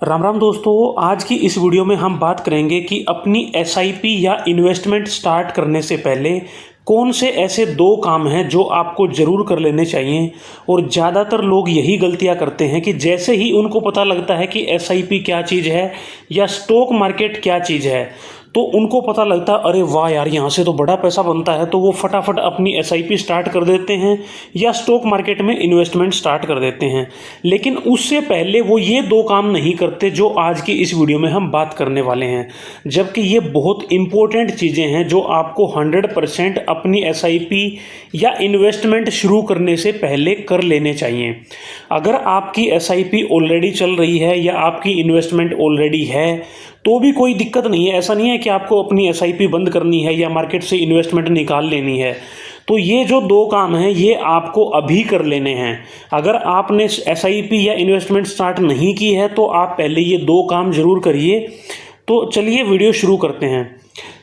राम राम दोस्तों, आज की इस वीडियो में हम बात करेंगे कि अपनी एसआईपी या इन्वेस्टमेंट स्टार्ट करने से पहले कौन से ऐसे दो काम हैं जो आपको ज़रूर कर लेने चाहिए। और ज़्यादातर लोग यही गलतियां करते हैं कि जैसे ही उनको पता लगता है कि एसआईपी क्या चीज़ है या स्टॉक मार्केट क्या चीज़ है, तो उनको पता लगता है अरे वाह यार, यहाँ से तो बड़ा पैसा बनता है, तो वो फटाफट अपनी एसआईपी स्टार्ट कर देते हैं या स्टॉक मार्केट में इन्वेस्टमेंट स्टार्ट कर देते हैं। लेकिन उससे पहले वो ये दो काम नहीं करते जो आज की इस वीडियो में हम बात करने वाले हैं, जबकि ये बहुत इंपॉर्टेंट चीज़ें हैं जो आपको 100% अपनी एसआईपी या इन्वेस्टमेंट शुरू करने से पहले कर लेने चाहिए। अगर आपकी एसआईपी ऑलरेडी चल रही है या आपकी इन्वेस्टमेंट ऑलरेडी है तो भी कोई दिक्कत नहीं है। ऐसा नहीं है कि आपको अपनी एसआईपी बंद करनी है या मार्केट से इन्वेस्टमेंट निकाल लेनी है। तो ये जो दो काम हैं ये आपको अभी कर लेने हैं। अगर आपने एसआईपी या इन्वेस्टमेंट स्टार्ट नहीं की है तो आप पहले ये दो काम ज़रूर करिए। तो चलिए वीडियो शुरू करते हैं।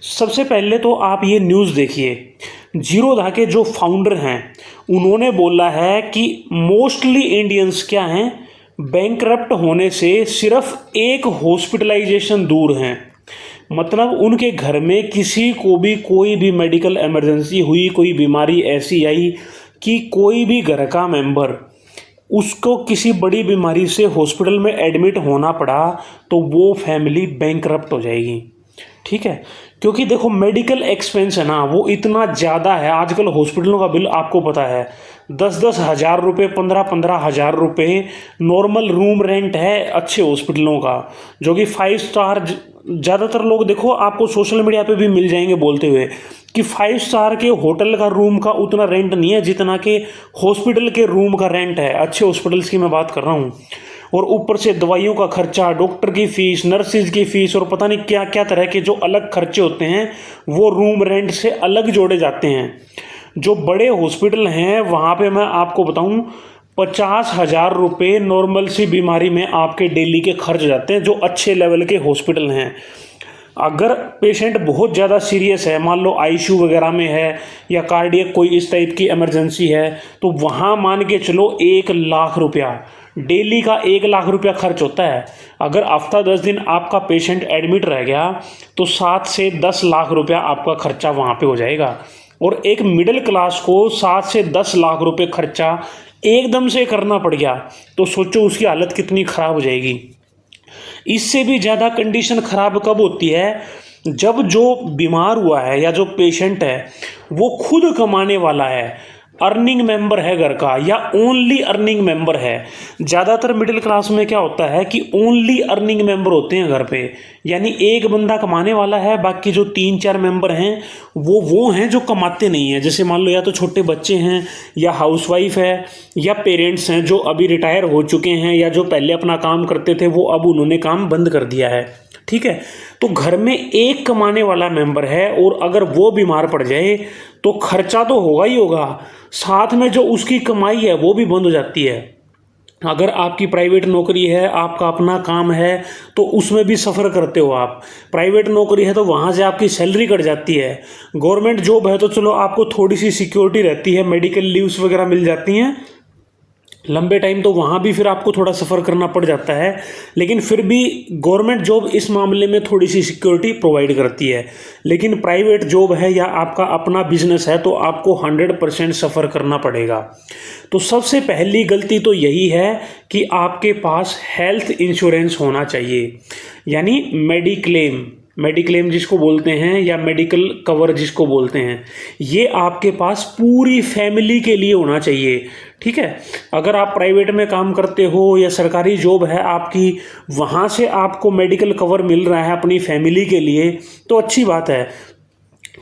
सबसे पहले तो आप ये न्यूज़ देखिए। जीरोधा के जो फाउंडर हैं उन्होंने बोला है कि मोस्टली इंडियंस क्या हैं, बैंकरप्ट होने से सिर्फ एक हॉस्पिटलाइजेशन दूर हैं। मतलब उनके घर में किसी को भी कोई भी मेडिकल इमरजेंसी हुई, कोई बीमारी ऐसी आई कि कोई भी घर का मेंबर उसको किसी बड़ी बीमारी से हॉस्पिटल में एडमिट होना पड़ा तो वो फैमिली बैंकरप्ट हो जाएगी। ठीक है, क्योंकि देखो मेडिकल एक्सपेंस है ना वो इतना ज़्यादा है। आजकल हॉस्पिटलों का बिल आपको पता है 10-10 हज़ार रुपये, 15-15 हज़ार रुपये नॉर्मल रूम रेंट है अच्छे हॉस्पिटलों का, जो कि 5 स्टार। ज़्यादातर लोग देखो आपको सोशल मीडिया पे भी मिल जाएंगे बोलते हुए कि 5 स्टार के होटल का रूम का उतना रेंट नहीं है जितना कि हॉस्पिटल के रूम का रेंट है। अच्छे हॉस्पिटल्स की मैं बात कर रहा हूँ। और ऊपर से दवाइयों का खर्चा, डॉक्टर की फ़ीस, नर्सिस की फ़ीस और पता नहीं क्या क्या तरह के जो अलग खर्चे होते हैं वो रूम रेंट से अलग जोड़े जाते हैं। जो बड़े हॉस्पिटल हैं वहाँ पे मैं आपको बताऊँ 50 हज़ार रुपये नॉर्मल सी बीमारी में आपके डेली के खर्च जाते हैं, जो अच्छे लेवल के हॉस्पिटल हैं। अगर पेशेंट बहुत ज़्यादा सीरियस है, मान लो आईसीयू वगैरह में है या कार्डियक कोई इस टाइप की इमरजेंसी है, तो वहाँ मान के चलो 1 लाख रुपया डेली का 1 लाख रुपया खर्च होता है। अगर हफ्ता 10 दिन आपका पेशेंट एडमिट रह गया तो 7 से 10 लाख रुपया आपका खर्चा वहाँ पे हो जाएगा। और एक मिडिल क्लास को 7 से 10 लाख रुपये खर्चा एकदम से करना पड़ गया तो सोचो उसकी हालत कितनी ख़राब हो जाएगी। इससे भी ज़्यादा कंडीशन ख़राब कब होती है, जब जो बीमार हुआ है या जो पेशेंट है वो खुद कमाने वाला है, अर्निंग मेंबर है घर का, या ओनली अर्निंग मेंबर है। ज़्यादातर मिडिल क्लास में क्या होता है कि ओनली अर्निंग मेंबर होते हैं घर पे, यानी एक बंदा कमाने वाला है, बाकी जो 3-4 मेंबर हैं वो हैं जो कमाते नहीं हैं। जैसे मान लो या तो छोटे बच्चे हैं या हाउसवाइफ है या पेरेंट्स हैं जो अभी रिटायर हो चुके हैं या जो पहले अपना काम करते थे वो अब उन्होंने काम बंद कर दिया है। ठीक है, तो घर में एक कमाने वाला मेंबर है और अगर वो बीमार पड़ जाए तो खर्चा तो होगा ही होगा, साथ में जो उसकी कमाई है वो भी बंद हो जाती है। अगर आपकी प्राइवेट नौकरी है, आपका अपना काम है, तो उसमें भी सफ़र करते हो आप। प्राइवेट नौकरी है तो वहाँ से आपकी सैलरी कट जाती है। गवर्नमेंट जॉब है तो चलो आपको थोड़ी सी सिक्योरिटी रहती है, मेडिकल लीव्स वगैरह मिल जाती हैं लंबे टाइम, तो वहाँ भी फिर आपको थोड़ा सफ़र करना पड़ जाता है। लेकिन फिर भी गवर्नमेंट जॉब इस मामले में थोड़ी सी सिक्योरिटी प्रोवाइड करती है। लेकिन प्राइवेट जॉब है या आपका अपना बिजनेस है तो आपको 100% सफ़र करना पड़ेगा। तो सबसे पहली गलती तो यही है कि आपके पास हेल्थ इंश्योरेंस होना चाहिए, यानी मेडिक्लेम जिसको बोलते हैं या मेडिकल कवर जिसको बोलते हैं, ये आपके पास पूरी फैमिली के लिए होना चाहिए। ठीक है, अगर आप प्राइवेट में काम करते हो या सरकारी जॉब है आपकी, वहाँ से आपको मेडिकल कवर मिल रहा है अपनी फैमिली के लिए तो अच्छी बात है।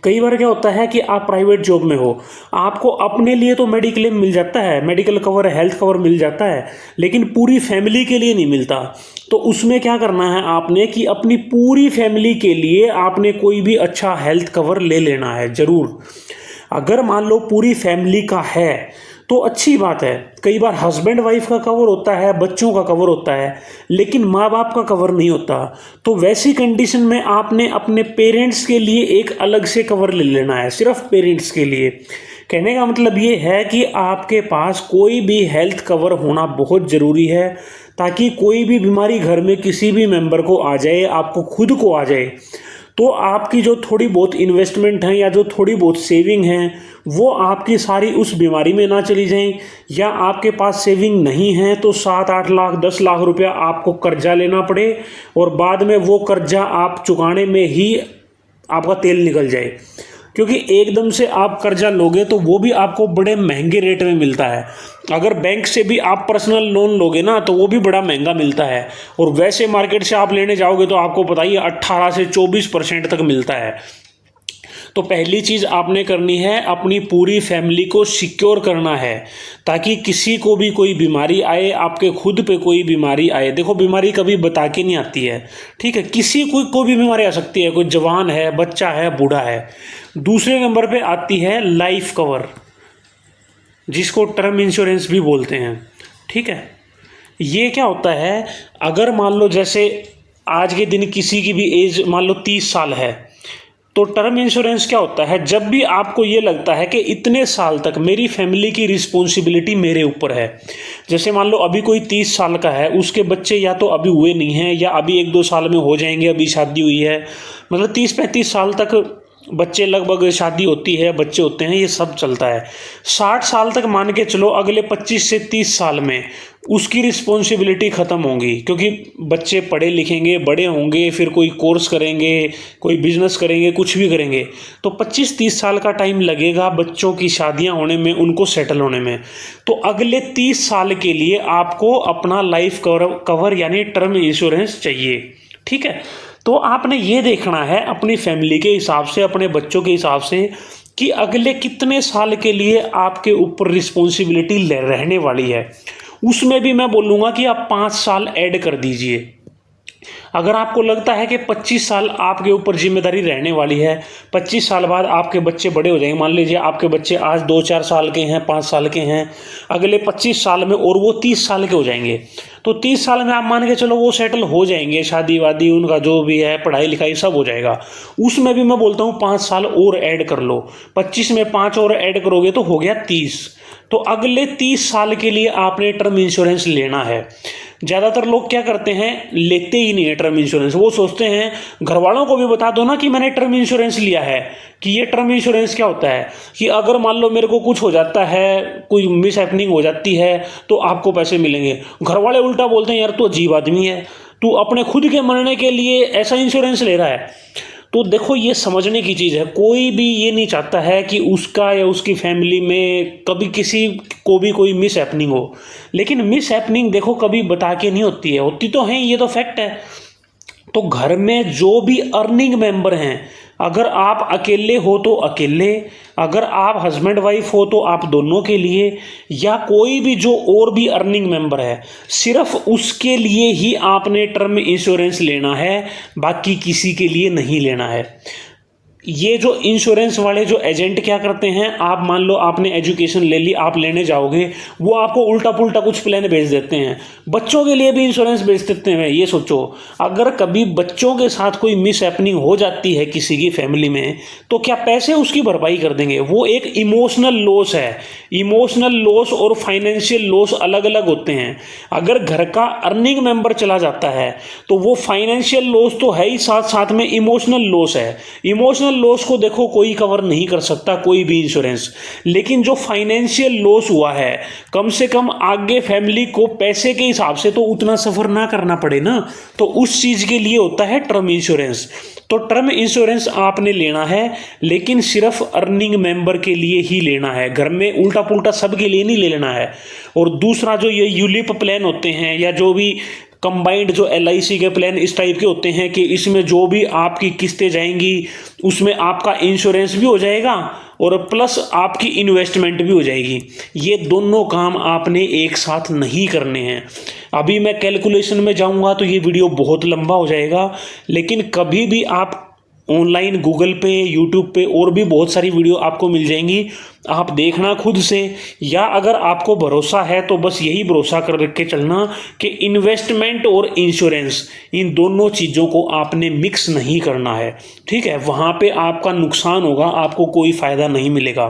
कई बार क्या होता है कि आप प्राइवेट जॉब में हो, आपको अपने लिए तो मेडिक्लेम मिल जाता है, मेडिकल कवर, हेल्थ कवर मिल जाता है, लेकिन पूरी फैमिली के लिए नहीं मिलता। तो उसमें क्या करना है आपने कि अपनी पूरी फैमिली के लिए आपने कोई भी अच्छा हेल्थ कवर ले लेना है ज़रूर। अगर मान लो पूरी फैमिली का है तो अच्छी बात है। कई बार हस्बैंड वाइफ का कवर होता है, बच्चों का कवर होता है, लेकिन माँ बाप का कवर नहीं होता। तो वैसी कंडीशन में आपने अपने पेरेंट्स के लिए एक अलग से कवर ले लेना है, सिर्फ पेरेंट्स के लिए। कहने का मतलब ये है कि आपके पास कोई भी हेल्थ कवर होना बहुत ज़रूरी है, ताकि कोई भी बीमारी घर में किसी भी मेंबर को आ जाए, आपको खुद को आ जाए, तो आपकी जो थोड़ी बहुत इन्वेस्टमेंट है या जो थोड़ी बहुत सेविंग है वो आपकी सारी उस बीमारी में ना चली जाएं। या आपके पास सेविंग नहीं है तो 7-8 लाख 10 लाख रुपया आपको कर्जा लेना पड़े और बाद में वो कर्जा आप चुकाने में ही आपका तेल निकल जाए, क्योंकि एकदम से आप कर्जा लोगे तो वो भी आपको बड़े महंगे रेट में मिलता है। अगर बैंक से भी आप पर्सनल लोन लोगे ना तो वो भी बड़ा महंगा मिलता है, और वैसे मार्केट से आप लेने जाओगे तो आपको पता ही 18 से 24% तक मिलता है। तो पहली चीज़ आपने करनी है, अपनी पूरी फैमिली को सिक्योर करना है, ताकि किसी को भी कोई बीमारी आए, आपके खुद पे कोई बीमारी आए, देखो बीमारी कभी बता के नहीं आती है, ठीक है, किसी को भी बीमारी आ सकती है, कोई जवान है, बच्चा है, बूढ़ा है। दूसरे नंबर पे आती है लाइफ कवर, जिसको टर्म इंश्योरेंस भी बोलते हैं, ठीक है। ये क्या होता है, अगर मान लो जैसे आज के दिन किसी की भी एज मान लो 30 साल है, तो टर्म इंश्योरेंस क्या होता है, जब भी आपको ये लगता है कि इतने साल तक मेरी फैमिली की रिस्पॉन्सिबिलिटी मेरे ऊपर है, जैसे मान लो अभी कोई 30 साल का है, उसके बच्चे या तो अभी हुए नहीं हैं या अभी 1-2 साल में हो जाएंगे, अभी शादी हुई है, मतलब 30-35 साल तक बच्चे, लगभग शादी होती है, बच्चे होते हैं, ये सब चलता है। 60 साल तक मान के चलो, अगले 25 से 30 साल में उसकी रिस्पॉन्सिबिलिटी ख़त्म होगी, क्योंकि बच्चे पढ़े लिखेंगे, बड़े होंगे, फिर कोई कोर्स करेंगे, कोई बिजनेस करेंगे, कुछ भी करेंगे, तो 25-30 साल का टाइम लगेगा बच्चों की शादियां होने में, उनको सेटल होने में। तो अगले 30 साल के लिए आपको अपना लाइफ कवर यानी टर्म इंश्योरेंस चाहिए, ठीक है। तो आपने ये देखना है अपनी फैमिली के हिसाब से, अपने बच्चों के हिसाब से, कि अगले कितने साल के लिए आपके ऊपर रिस्पॉन्सिबिलिटी रहने वाली है। उसमें भी मैं बोलूँगा कि आप 5 साल ऐड कर दीजिए। अगर आपको लगता है कि 25 साल आपके ऊपर जिम्मेदारी रहने वाली है, 25 साल बाद आपके बच्चे बड़े हो जाएंगे, मान लीजिए आपके बच्चे आज 2-4 साल के हैं, 5 साल के हैं, अगले 25 साल में और वो 30 साल के हो जाएंगे, तो 30 साल में आप मान के चलो वो सेटल हो जाएंगे, शादी वादी उनका जो भी है, पढ़ाई लिखाई सब हो जाएगा। उसमें भी मैं बोलता हूँ 5 साल और ऐड कर लो, 25 में 5 और ऐड करोगे तो हो गया 30। तो अगले 30 साल के लिए आपने टर्म इंश्योरेंस लेना है। ज़्यादातर लोग क्या करते हैं, लेते ही नहीं है टर्म इंश्योरेंस। वो सोचते हैं, घर वालों को भी बता दो ना कि मैंने टर्म इंश्योरेंस लिया है, कि ये टर्म इंश्योरेंस क्या होता है, कि अगर मान लो मेरे को कुछ हो जाता है, कोई मिस हैपनिंग हो जाती है तो आपको पैसे मिलेंगे। घर वाले उल्टा बोलते हैं, यार तू अजीब आदमी है, तू अपने खुद के मरने के लिए ऐसा इंश्योरेंस ले रहा है। तो देखो ये समझने की चीज़ है, कोई भी ये नहीं चाहता है कि उसका या उसकी फैमिली में कभी किसी को भी कोई मिस हैपनिंग हो, लेकिन मिस हैपनिंग देखो कभी बता के नहीं होती है, होती तो है, ये तो फैक्ट है। तो घर में जो भी अर्निंग मेंबर हैं, अगर आप अकेले हो तो अकेले, अगर आप हस्बैंड वाइफ हो तो आप दोनों के लिए, या कोई भी जो और भी अर्निंग मेंबर है, सिर्फ उसके लिए ही आपने टर्म इंश्योरेंस लेना है, बाकी किसी के लिए नहीं लेना है। ये जो इंश्योरेंस वाले जो एजेंट क्या करते हैं, आप मान लो आपने एजुकेशन ले ली, आप लेने जाओगे, वो आपको उल्टा पुल्टा कुछ प्लान भेज देते हैं। बच्चों के लिए भी इंश्योरेंस भेज देते हैं। ये सोचो, अगर कभी बच्चों के साथ कोई मिस हैपनिंग हो जाती है किसी की फैमिली में, तो क्या पैसे उसकी भरपाई कर देंगे? वो एक इमोशनल लॉस है। इमोशनल लॉस और फाइनेंशियल लॉस अलग अलग होते हैं। अगर घर का अर्निंग मेंबर चला जाता है तो वो फाइनेंशियल लॉस तो है ही, साथ साथ में इमोशनल लॉस है। इमोशनल लॉस को देखो कोई कवर नहीं कर सकता, कोई भी इंश्योरेंस, लेकिन जो फाइनेंशियल लॉस हुआ है, कम से कम आगे फैमिली को पैसे के हिसाब से तो उतना सफर ना करना पड़े ना, तो उस चीज के लिए होता है टर्म इंश्योरेंस। तो टर्म इंश्योरेंस आपने लेना है, लेकिन सिर्फ अर्निंग मेंबर के लिए ही लेना है, घर में उल्टा पुल्टा सबके लिए नहीं ले लेना है। और दूसरा जो ये यूलिप प्लान होते हैं, या जो भी कंबाइंड जो LIC के प्लान इस टाइप के होते हैं, कि इसमें जो भी आपकी किस्तें जाएंगी उसमें आपका इंश्योरेंस भी हो जाएगा और प्लस आपकी इन्वेस्टमेंट भी हो जाएगी। ये दोनों काम आपने एक साथ नहीं करने हैं। अभी मैं कैलकुलेशन में जाऊंगा तो ये वीडियो बहुत लंबा हो जाएगा, लेकिन कभी भी आप ऑनलाइन गूगल पे, यूट्यूब पे और भी बहुत सारी वीडियो आपको मिल जाएंगी, आप देखना खुद से। या अगर आपको भरोसा है तो बस यही भरोसा कर के चलना कि इन्वेस्टमेंट और इंश्योरेंस, इन दोनों चीज़ों को आपने मिक्स नहीं करना है, ठीक है। वहाँ पे आपका नुकसान होगा, आपको कोई फ़ायदा नहीं मिलेगा।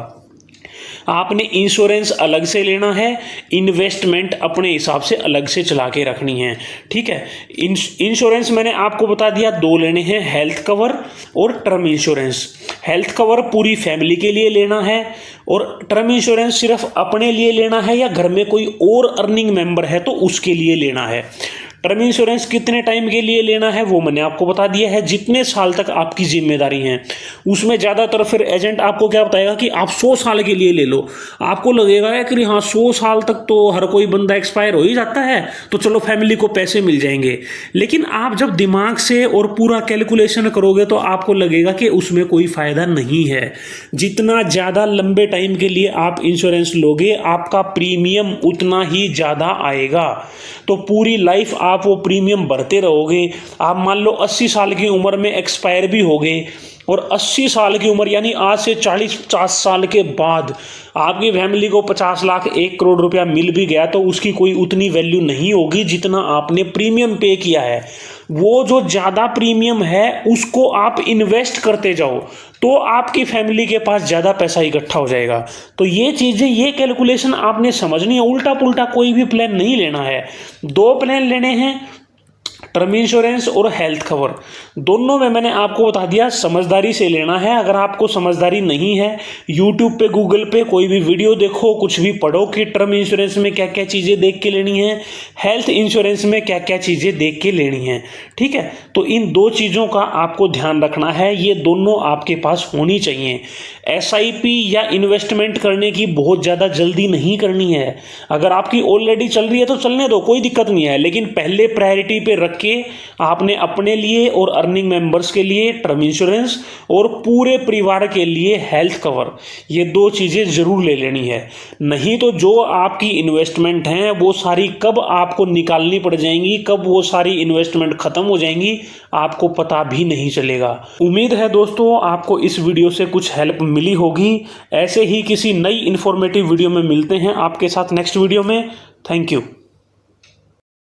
आपने इंश्योरेंस अलग से लेना है, इन्वेस्टमेंट अपने हिसाब से अलग से चला के रखनी है। ठीक है, इंश्योरेंस मैंने आपको बता दिया दो लेने हैं, हेल्थ कवर और टर्म इंश्योरेंस। हेल्थ कवर पूरी फैमिली के लिए लेना है और टर्म इंश्योरेंस सिर्फ अपने लिए लेना है या घर में कोई और अर्निंग मेंबर है तो उसके लिए लेना है। टर्म इंश्योरेंस कितने टाइम के लिए लेना है वो मैंने आपको बता दिया है, जितने साल तक आपकी जिम्मेदारी है। उसमें ज़्यादातर फिर एजेंट आपको क्या बताएगा कि आप 100 साल के लिए ले लो। आपको लगेगा कि हाँ 100 साल तक तो हर कोई बंदा एक्सपायर हो ही जाता है, तो चलो फैमिली को पैसे मिल जाएंगे। लेकिन आप जब दिमाग से और पूरा कैलकुलेशन करोगे तो आपको लगेगा कि उसमें कोई फ़ायदा नहीं है। जितना ज़्यादा लंबे टाइम के लिए आप इंश्योरेंस लोगे आपका प्रीमियम उतना ही ज़्यादा आएगा। तो पूरी लाइफ आप वो प्रीमियम भरते रहोगे। आप मान लो 80 साल की उम्र में एक्सपायर भी हो गए और 80 साल की उम्र यानी आज से 40-50 साल के बाद आपकी फैमिली को 50 लाख 1 करोड़ रुपया मिल भी गया तो उसकी कोई उतनी वैल्यू नहीं होगी जितना आपने प्रीमियम पे किया है। वो जो ज़्यादा प्रीमियम है उसको आप इन्वेस्ट करते जाओ तो आपकी फैमिली के पास ज़्यादा पैसा इकट्ठा हो जाएगा। तो ये चीज़ें, ये कैलकुलेशन आपने समझनी है। उल्टा पुल्टा कोई भी प्लान नहीं लेना है। दो प्लान लेने हैं, टर्म इंश्योरेंस और हेल्थ कवर। दोनों में मैंने आपको बता दिया समझदारी से लेना है। अगर आपको समझदारी नहीं है, यूट्यूब पे गूगल पे कोई भी वीडियो देखो, कुछ भी पढ़ो कि टर्म इंश्योरेंस में क्या क्या चीज़ें देख के लेनी है, हेल्थ इंश्योरेंस में क्या क्या चीज़ें देख के लेनी है। ठीक है, तो इन दो चीज़ों का आपको ध्यान रखना है, ये दोनों आपके पास होनी चाहिए। एसआईपी या इन्वेस्टमेंट करने की बहुत ज़्यादा जल्दी नहीं करनी है। अगर आपकी ऑलरेडी चल रही है तो चलने दो, कोई दिक्कत नहीं है, लेकिन पहले प्रायोरिटी पे रख के आपने अपने लिए और अर्निंग मेंबर्स के लिए टर्म इंश्योरेंस और पूरे परिवार के लिए हेल्थ कवर, ये दो चीज़ें ज़रूर ले लेनी है। नहीं तो जो आपकी इन्वेस्टमेंट हैं वो सारी कब आपको निकालनी पड़ जाएंगी, कब वो सारी इन्वेस्टमेंट ख़त्म हो जाएंगी आपको पता भी नहीं चलेगा। उम्मीद है दोस्तों आपको इस वीडियो से कुछ हेल्प मिली होगी। ऐसे ही किसी नई इन्फॉर्मेटिव वीडियो में मिलते हैं आपके साथ नेक्स्ट वीडियो में। Thank you.